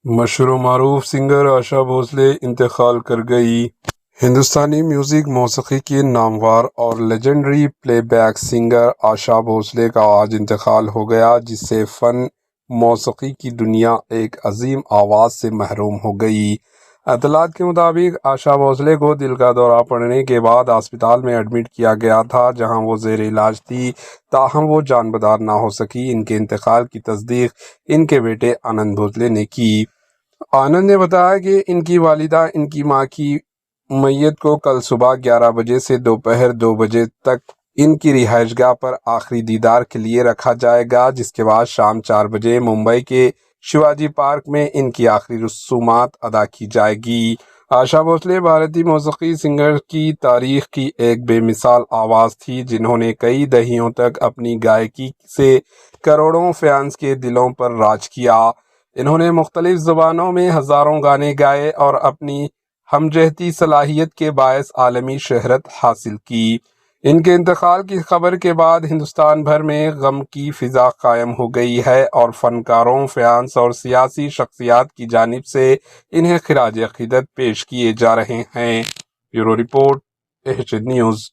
مشہور و معروف سنگر آشا بھوسلے انتقال کر گئی۔ ہندوستانی میوزک موسیقی کی نامور اور لیجنڈری پلے بیک سنگر آشا بھوسلے کا آج انتقال ہو گیا، جس سے فن موسیقی کی دنیا ایک عظیم آواز سے محروم ہو گئی۔ اطلاعات کے مطابق آشا بھوسلے کو دل کا دورہ پڑنے کے بعد اسپتال میں ایڈمٹ کیا گیا تھا، جہاں وہ زیر علاج تھی، تاہم وہ جان بدار نہ ہو سکی۔ ان کے انتقال کی تصدیق ان کے بیٹے آنند بھوسلے نے کی۔ آنند نے بتایا کہ ان کی والدہ ان کی ماں کی میت کو کل صبح 11 بجے سے دوپہر 2 بجے تک ان کی رہائش گاہ پر آخری دیدار کے لیے رکھا جائے گا، جس کے بعد شام 4 بجے ممبئی کے شیواجی پارک میں ان کی آخری رسومات ادا کی جائے گی۔ آشا بھوسلے بھارتی موسیقی سنگر کی تاریخ کی ایک بے مثال آواز تھی، جنہوں نے کئی دہائیوں تک اپنی گائیکی سے کروڑوں فینس کے دلوں پر راج کیا۔ انہوں نے مختلف زبانوں میں ہزاروں گانے گائے اور اپنی ہمجہتی صلاحیت کے باعث عالمی شہرت حاصل کی۔ ان کے انتقال کی خبر کے بعد ہندوستان بھر میں غم کی فضا قائم ہو گئی ہے اور فنکاروں، فینس اور سیاسی شخصیات کی جانب سے انہیں خراج عقیدت پیش کیے جا رہے ہیں۔ Bureau report, H news.